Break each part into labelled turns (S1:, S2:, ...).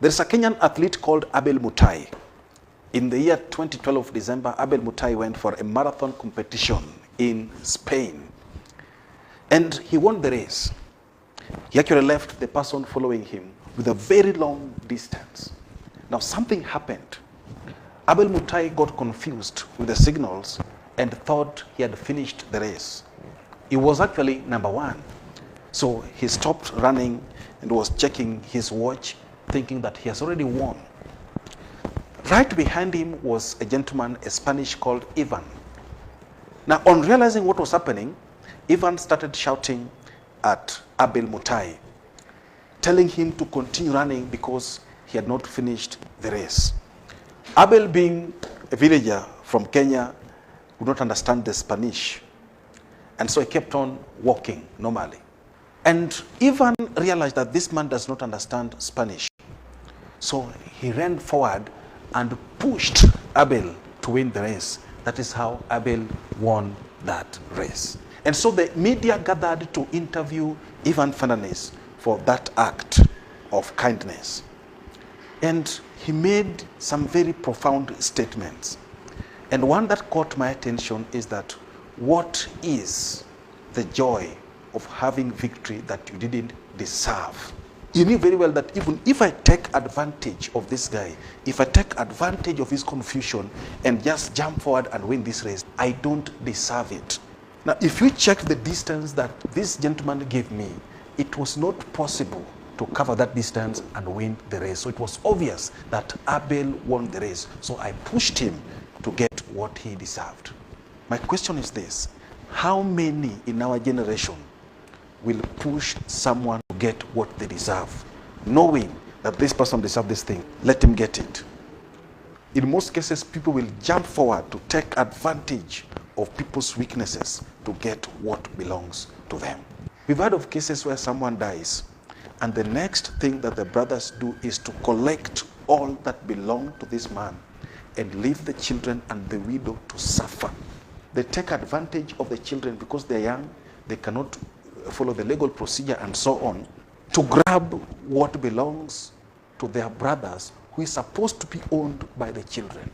S1: There's a Kenyan athlete called Abel Mutai. In the year 2012, December, Abel Mutai went for a marathon competition in Spain. And he won the race. He actually left the person following him with a very long distance. Now something happened. Abel Mutai got confused with the signals and thought he had finished the race. He was actually number one. So he stopped running and was checking his watch, thinking that he has already won. Right behind him was a gentleman, a Spanish called Ivan. Now, on realizing what was happening, Ivan started shouting at Abel Mutai, telling him to continue running because he had not finished the race. Abel, being a villager from Kenya, would not understand the Spanish, and so he kept on walking normally. And Ivan realized that this man does not understand Spanish. So he ran forward and pushed Abel to win the race. That is how Abel won that race. And so the media gathered to interview Ivan Fernandez for that act of kindness. And he made some very profound statements. And one that caught my attention is that what is the joy of having victory that you didn't deserve? You knew very well that even if I take advantage of this guy, if I take advantage of his confusion and just jump forward and win this race, I don't deserve it. Now, if you check the distance that this gentleman gave me, it was not possible to cover that distance and win the race. So it was obvious that Abel won the race. So I pushed him to get what he deserved. My question is this: how many in our generation will push someone to get what they deserve, knowing that this person deserves this thing? Let him get it. In most cases, people will jump forward to take advantage of people's weaknesses to get what belongs to them. We've heard of cases where someone dies, and the next thing that the brothers do is to collect all that belonged to this man and leave the children and the widow to suffer. They take advantage of the children because they're young, they cannot follow the legal procedure and so on, to grab what belongs to their brothers who is supposed to be owned by the children.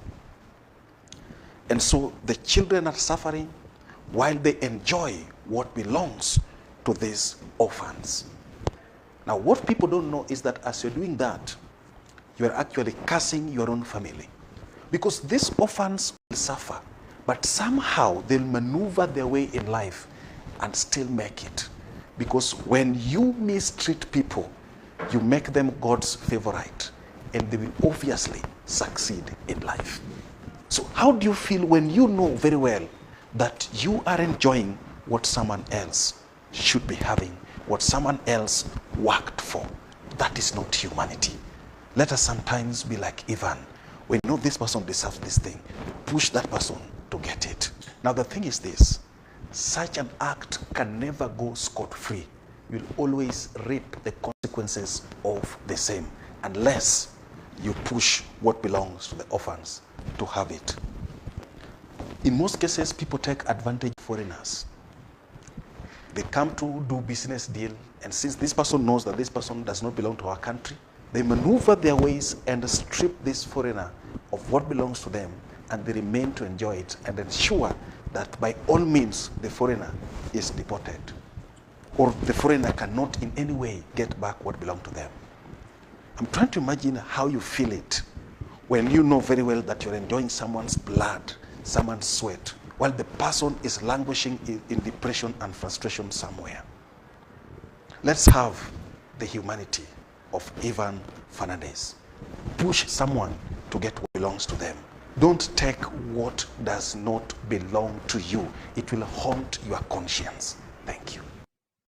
S1: And so the children are suffering while they enjoy what belongs to these orphans. Now, what people don't know is that as you're doing that, you are actually cursing your own family. Because these orphans will suffer, but somehow they'll maneuver their way in life and still make it. Because when you mistreat people, you make them God's favorite, and they will obviously succeed in life. So how do you feel when you know very well that you are enjoying what someone else should be having, what someone else worked for? That is not humanity. Let us sometimes be like Ivan. When you know this person deserves this thing, push that person to get it. Now the thing is this: such an act can never go scot-free. You'll always reap the consequences of the same, unless you push what belongs to the orphans to have it. In most cases, people take advantage of foreigners. They come to do business deal, and since this person knows that this person does not belong to our country, they maneuver their ways and strip this foreigner of what belongs to them, and they remain to enjoy it and ensure that by all means the foreigner is deported, or the foreigner cannot in any way get back what belongs to them. I'm trying to imagine how you feel it when you know very well that you're enjoying someone's blood, someone's sweat, while the person is languishing in depression and frustration somewhere. Let's have the humanity of Ivan Fernandez. Push someone to get what belongs to them. Don't take what does not belong to you. It will haunt your conscience. Thank you.